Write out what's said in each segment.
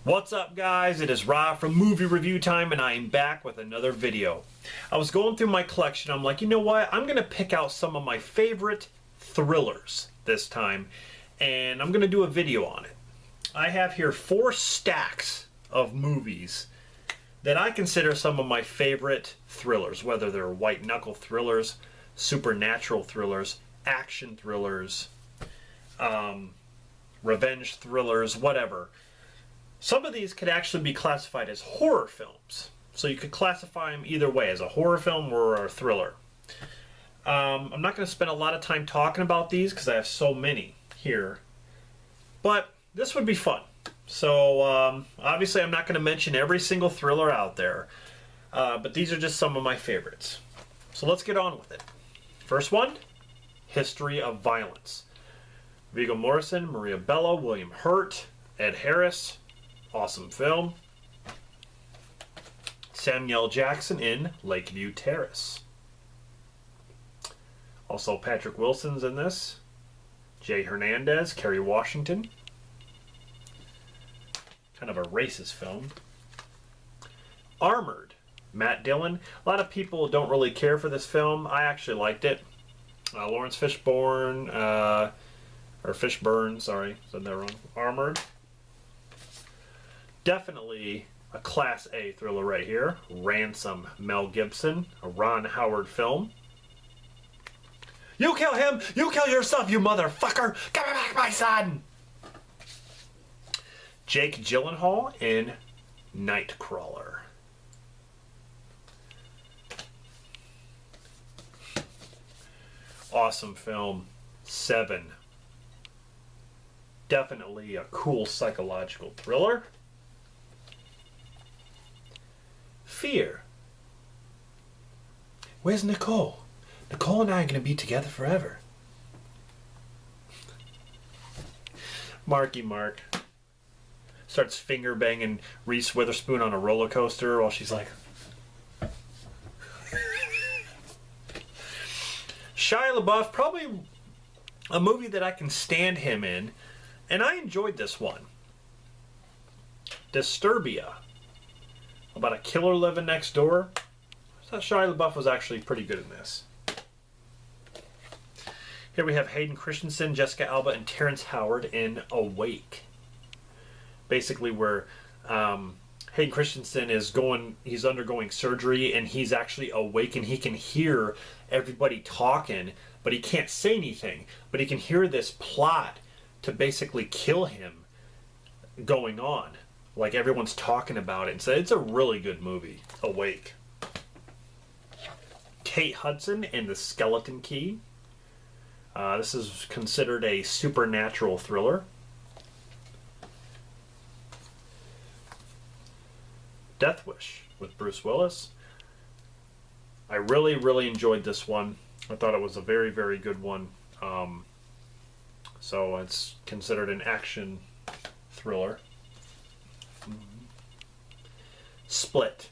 What's up, guys? It is Rob from Movie Review Time, and I am back with another video. I was going through my collection. I'm like, you know what? I'm going to pick out some of my favorite thrillers this time, and I'm going to do a video on it. I have here 4 stacks of movies that I consider some of my favorite thrillers, whether they're white knuckle thrillers, supernatural thrillers, action thrillers, revenge thrillers, whatever. Some of these could actually be classified as horror films. So you could classify them either way, as a horror film or a thriller. I'm not going to spend a lot of time talking about these because I have so many here. But this would be fun. So obviously I'm not going to mention every single thriller out there. But these are just some of my favorites. So let's get on with it. First one, History of Violence. Viggo Mortensen, Maria Bello, William Hurt, Ed Harris. Awesome film. Samuel Jackson in Lakeview Terrace. Also Patrick Wilson's in this. Jay Hernandez, Kerry Washington. Kind of a racist film. Armored. Matt Dillon. A lot of people don't really care for this film. I actually liked it. Lawrence Fishburne, or Fishburne, sorry, said that wrong. Armored. Definitely a Class A thriller right here. Ransom, Mel Gibson, a Ron Howard film. You kill him! You kill yourself, you motherfucker! Give me back my son! Jake Gyllenhaal in Nightcrawler. Awesome film. Seven. Definitely a cool psychological thriller. Fear. Where's Nicole? Nicole and I are going to be together forever. Marky Mark starts finger banging Reese Witherspoon on a roller coaster while she's like... Shia LaBeouf, probably a movie that I can stand him in, and I enjoyed this one. Disturbia. About a killer living next door. I thought Shia LaBeouf was actually pretty good in this. Here we have Hayden Christensen, Jessica Alba, and Terrence Howard in Awake. Basically where Hayden Christensen is he's undergoing surgery and he's actually awake and he can hear everybody talking, but he can't say anything. But he can hear this plot to basically kill him going on. Like everyone's talking about it. So it's a really good movie. Awake. Kate Hudson in The Skeleton Key. This is considered a supernatural thriller. Death Wish with Bruce Willis. I really, really enjoyed this one. I thought it was a very, very good one. So it's considered an action thriller. Split.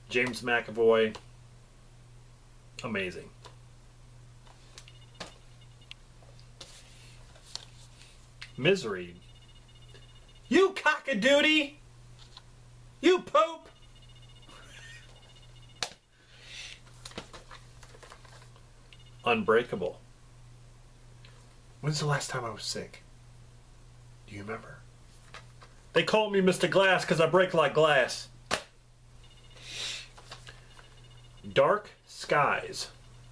James McAvoy. Amazing. Misery. You cock-a-doodie! You pope! Unbreakable. When's the last time I was sick? Do you remember? They call me Mr. Glass because I break like glass. Dark Skies.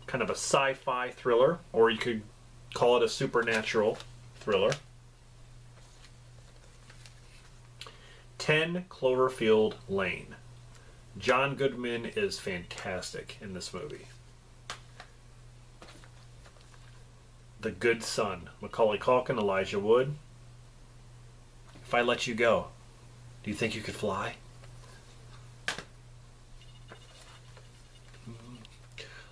Kind of a sci-fi thriller, or you could call it a supernatural thriller. 10 Cloverfield Lane. John Goodman is fantastic in this movie. The Good Son. Macaulay Culkin, Elijah Wood. If I Let You Go, do you think you could fly?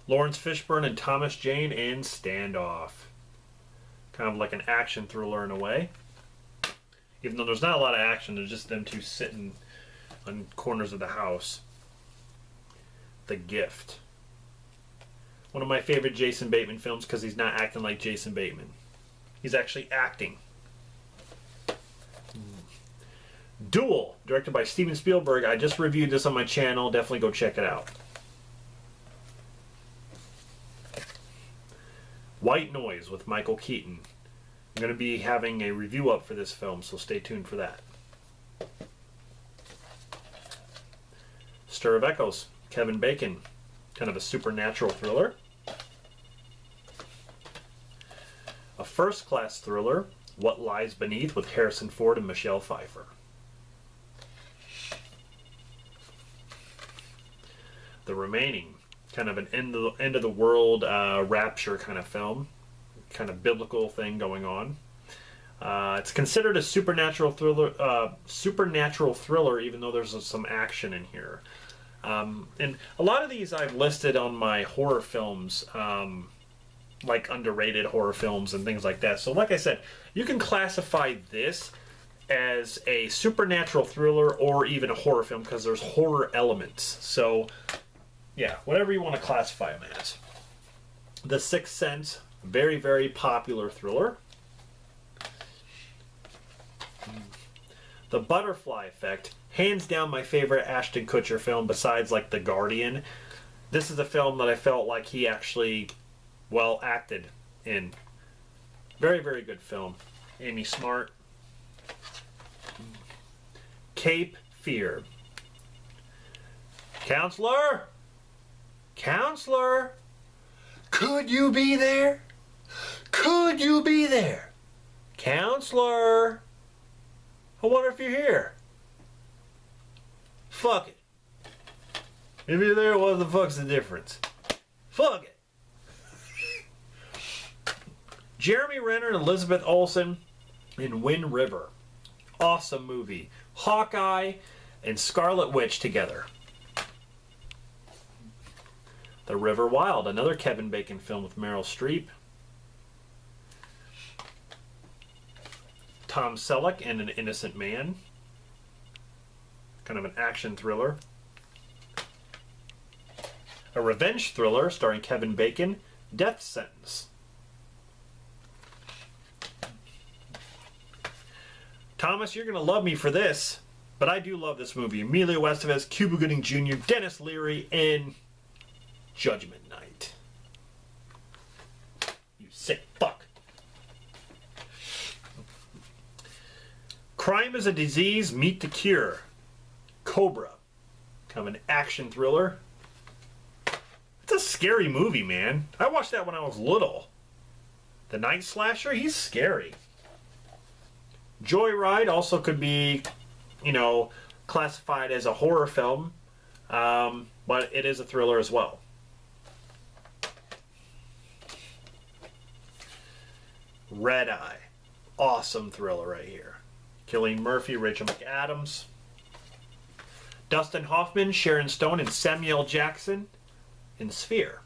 Lawrence Fishburne and Thomas Jane in Standoff. Kind of like an action thriller in a way. Even though there's not a lot of action, there's just them two sitting on corners of the house. The Gift. One of my favorite Jason Bateman films because he's not acting like Jason Bateman. He's actually acting. Duel, directed by Steven Spielberg. I just reviewed this on my channel. Definitely go check it out. White Noise with Michael Keaton. I'm going to be having a review up for this film, so stay tuned for that. Stir of Echoes, Kevin Bacon. Kind of a supernatural thriller. A first-class thriller, What Lies Beneath, with Harrison Ford and Michelle Pfeiffer. The Remaining, kind of an end of the world rapture kind of film, kind of biblical thing going on. It's considered a supernatural thriller, even though there's some action in here. And a lot of these I've listed on my horror films, like underrated horror films and things like that. So like I said, you can classify this as a supernatural thriller or even a horror film because there's horror elements. So yeah, whatever you want to classify them as. The Sixth Sense, very, very popular thriller. The Butterfly Effect, hands down my favorite Ashton Kutcher film besides like The Guardian. This is a film that I felt like he actually, well, acted in. Very, very good film. Amy Smart. Cape Fear. Counselor? Counselor? Could you be there? Could you be there? Counselor? I wonder if you're here. Fuck it. If you're there, what the fuck's the difference? Fuck it. Jeremy Renner and Elizabeth Olsen in Wind River. Awesome movie. Hawkeye and Scarlet Witch together. The River Wild, another Kevin Bacon film with Meryl Streep. Tom Selleck and An Innocent Man. Kind of an action thriller. A revenge thriller starring Kevin Bacon, Death Sentence. Thomas, you're going to love me for this, but I do love this movie. Emilio Estevez, Cuba Gooding Jr., Dennis Leary, and Judgment Night. You sick fuck. Crime is a Disease, Meet the Cure. Cobra. Kind of an action thriller. It's a scary movie, man. I watched that when I was little. The Night Slasher, he's scary. Joyride also could be, you know, classified as a horror film, but it is a thriller as well. Red Eye. Awesome thriller right here. Cillian Murphy, Rachel McAdams. Dustin Hoffman, Sharon Stone, and Samuel Jackson in Sphere.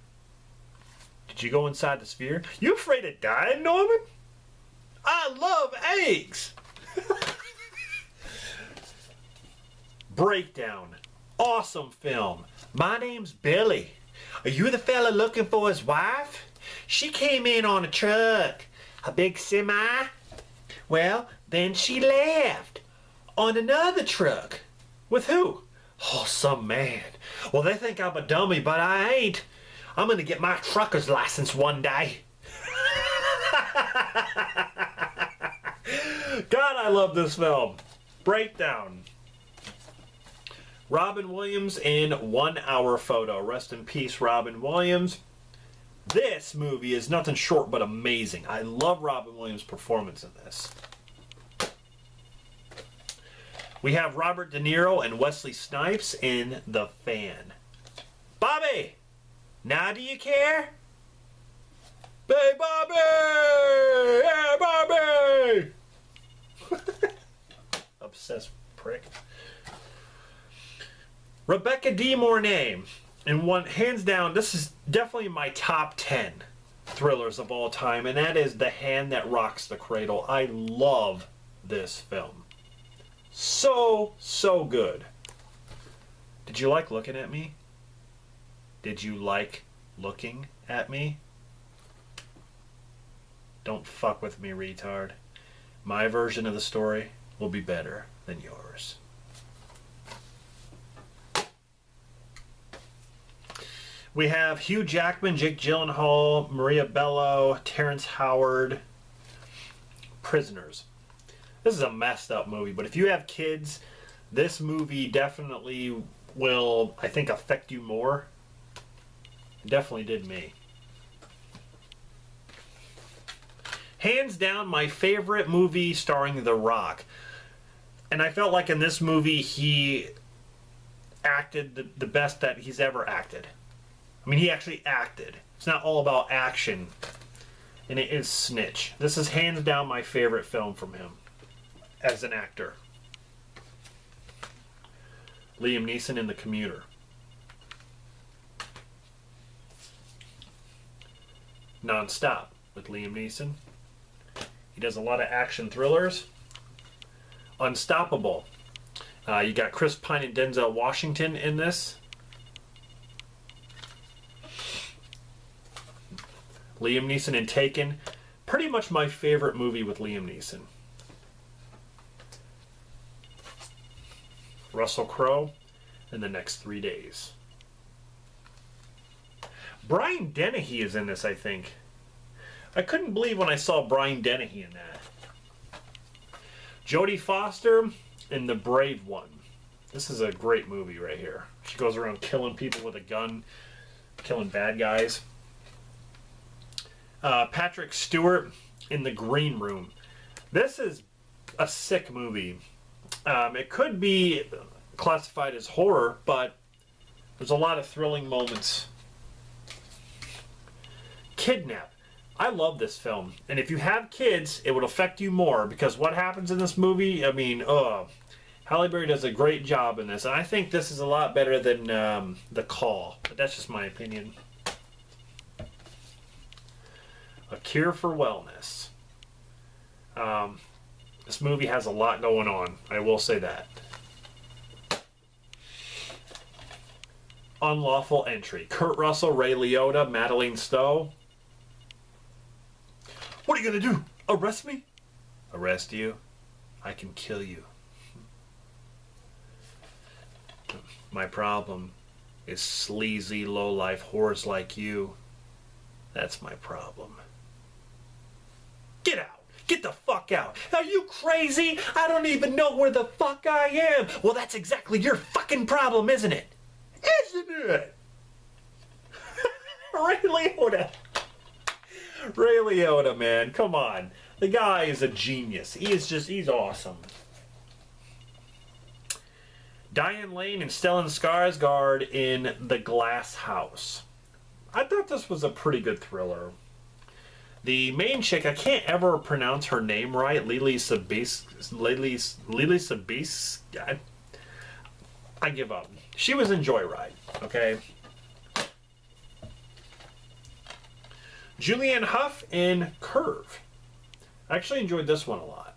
Did you go inside the Sphere? You afraid of dying, Norman? I love eggs! Breakdown. Awesome film. My name's Billy. Are you the fella looking for his wife? She came in on a truck. A big semi. Well, then she left. On another truck. With who? Oh, some man. Well, they think I'm a dummy, but I ain't. I'm gonna get my trucker's license one day. God, I love this film. Breakdown. Robin Williams in 1 Hour Photo. Rest in peace, Robin Williams. This movie is nothing short but amazing. I love Robin Williams' performance in this. We have Robert De Niro and Wesley Snipes in The Fan. Bobby! Now do you care? Hey, Bobby! Hey, Bobby! Obsessed prick. Rebecca De Mornay. And one, hands down, this is definitely my top 10 thrillers of all time, and that is The Hand That Rocks the Cradle. I love this film. So, so good. Did you like looking at me? Did you like looking at me? Don't fuck with me, retard. My version of the story will be better than yours. We have Hugh Jackman, Jake Gyllenhaal, Maria Bello, Terrence Howard. Prisoners. This is a messed up movie, but if you have kids, this movie definitely will, I think, affect you more. It definitely did me. Hands down, my favorite movie starring The Rock. And I felt like in this movie he acted the best that he's ever acted. I mean, he actually acted. It's not all about action. And it is Snitch. This is hands down my favorite film from him as an actor. Liam Neeson in The Commuter. Non-Stop with Liam Neeson. He does a lot of action thrillers. Unstoppable. You got Chris Pine and Denzel Washington in this. Liam Neeson in Taken. Pretty much my favorite movie with Liam Neeson. Russell Crowe in The Next 3 Days. Brian Dennehy is in this, I think. I couldn't believe when I saw Brian Dennehy in that. Jodie Foster in The Brave One. This is a great movie right here. She goes around killing people with a gun, killing bad guys. Patrick Stewart in The Green Room. This is a sick movie. It could be classified as horror, but there's a lot of thrilling moments. Kidnap. I love this film. And if you have kids, it would affect you more, because what happens in this movie, I mean, Halle Berry does a great job in this. And I think this is a lot better than The Call. But that's just my opinion. A Cure for Wellness. This movie has a lot going on. I will say that. Unlawful Entry. Kurt Russell, Ray Liotta, Madeleine Stowe. What are you going to do? Arrest me? Arrest you? I can kill you. My problem is sleazy, low-life whores like you. That's my problem. Get out! Get the fuck out! Are you crazy? I don't even know where the fuck I am! Well, that's exactly your fucking problem, isn't it? Isn't it? Ray Liotta. Ray Liotta, man. Come on. The guy is a genius. He's awesome. Diane Lane and Stellan Skarsgård in The Glass House. I thought this was a pretty good thriller. The main chick, I can't ever pronounce her name right. Lily Sabis. I give up. She was in Joyride, okay? Julianne Hough in Curve. I actually enjoyed this one a lot.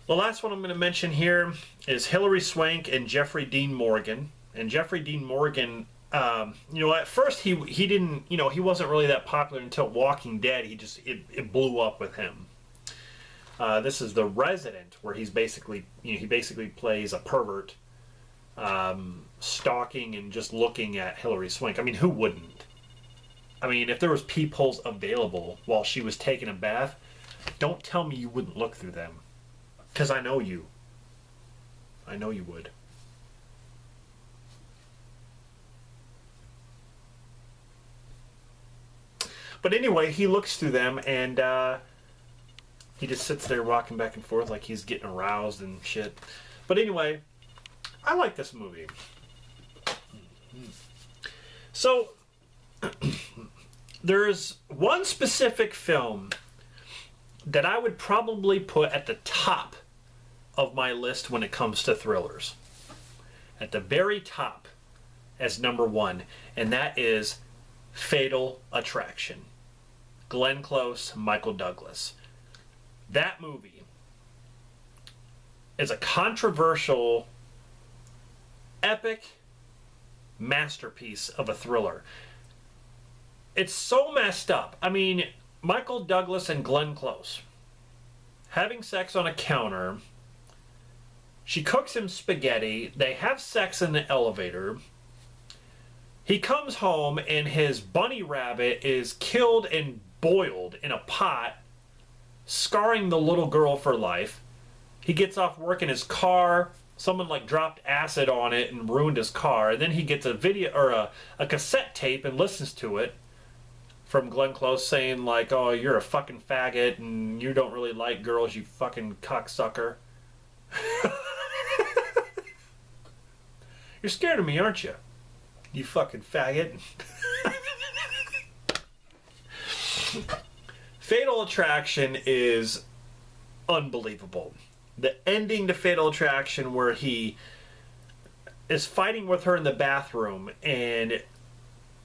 The last one I'm going to mention here is Hilary Swank and Jeffrey Dean Morgan. And Jeffrey Dean Morgan, at first he didn't, he wasn't really that popular until Walking Dead. It blew up with him. This is The Resident, where he basically plays a pervert, stalking and just looking at Hilary Swank. I mean, who wouldn't? I mean, if there was peepholes available while she was taking a bath, don't tell me you wouldn't look through them. Because I know you. I know you would. But anyway, he looks through them and he just sits there rocking back and forth like he's getting aroused and shit. But anyway, I like this movie. So, there's one specific film that I would probably put at the top of my list when it comes to thrillers. At the very top as number one, and that is Fatal Attraction. Glenn Close, Michael Douglas. That movie is a controversial, epic masterpiece of a thriller. It's so messed up. I mean, Michael Douglas and Glenn Close having sex on a counter. She cooks him spaghetti. They have sex in the elevator. He comes home and his bunny rabbit is killed and boiled in a pot, scarring the little girl for life. He gets off work in his car. Someone like dropped acid on it and ruined his car. And then he gets a video or a cassette tape and listens to it from Glenn Close saying like, "Oh, you're a fucking faggot and you don't really like girls, you fucking cocksucker." You're scared of me, aren't you? You fucking faggot. Fatal Attraction is unbelievable. The ending to Fatal Attraction where he is fighting with her in the bathroom and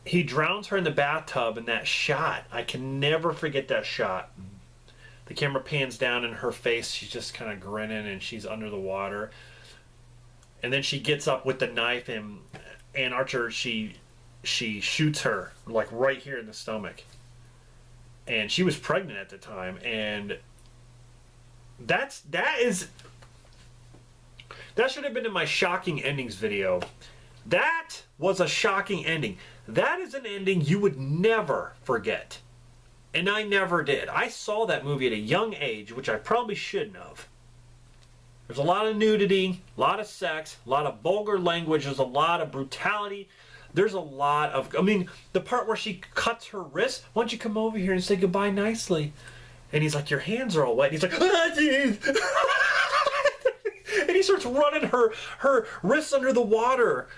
he drowns her in the bathtub, and that shot, I can never forget that shot. The camera pans down in her face, she's just kind of grinning and she's under the water. And then she gets up with the knife and Ann Archer, she shoots her like right here in the stomach. And she was pregnant at the time, and that should have been in my shocking endings video. That was a shocking ending. That is an ending you would never forget. And I never did. I saw that movie at a young age, which I probably shouldn't have. There's a lot of nudity, a lot of sex, a lot of vulgar language, there's a lot of brutality. There's a lot of, I mean, the part where she cuts her wrist, "Why don't you come over here and say goodbye nicely?" And he's like, "Your hands are all wet." And he's like, "Ah, geez." And he starts running her wrists under the water.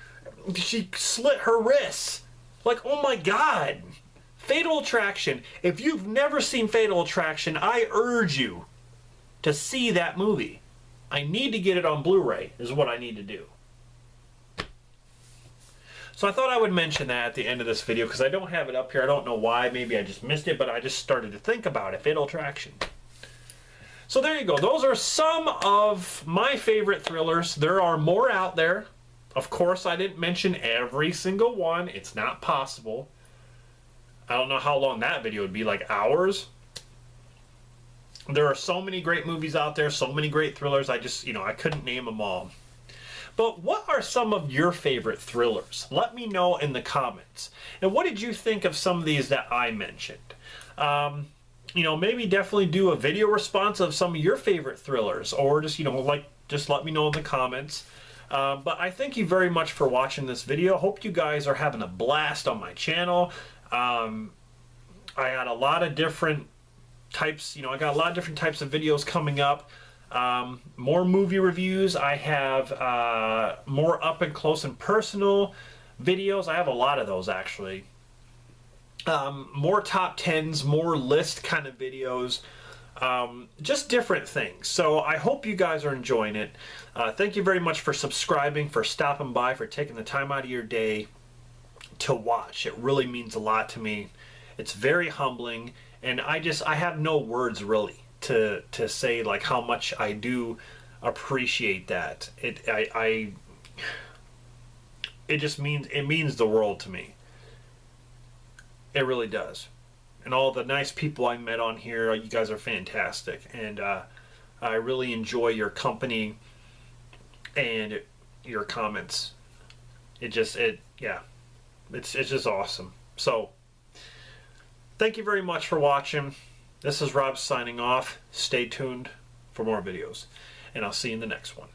She slit her wrists. Like, oh my God. Fatal Attraction. If you've never seen Fatal Attraction, I urge you to see that movie. I need to get it on Blu-ray, is what I need to do. So I thought I would mention that at the end of this video because I don't have it up here. I don't know why. Maybe I just missed it, but I just started to think about it. Fatal Attraction. So there you go. Those are some of my favorite thrillers. There are more out there. Of course, I didn't mention every single one. It's not possible. I don't know how long that video would be, like hours. There are so many great movies out there, so many great thrillers. I just, I couldn't name them all. But what are some of your favorite thrillers? Let me know in the comments. And what did you think of some of these that I mentioned? Maybe definitely do a video response of some of your favorite thrillers, or just, just let me know in the comments. But I thank you very much for watching this video. Hope you guys are having a blast on my channel. I got a lot of different types, I got a lot of different types of videos coming up. More movie reviews. I have more up and close and personal videos. I have a lot of those actually. More top 10s, more list kind of videos. Just different things. So I hope you guys are enjoying it. Thank you very much for subscribing, for stopping by, for taking the time out of your day to watch. It really means a lot to me. It's very humbling, and I have no words really to say like how much I do appreciate that. It just means the world to me. It really does. And all the nice people I met on here, you guys are fantastic, and I really enjoy your company and your comments. It's just awesome. So thank you very much for watching. This is Rob signing off. Stay tuned for more videos, and I'll see you in the next one.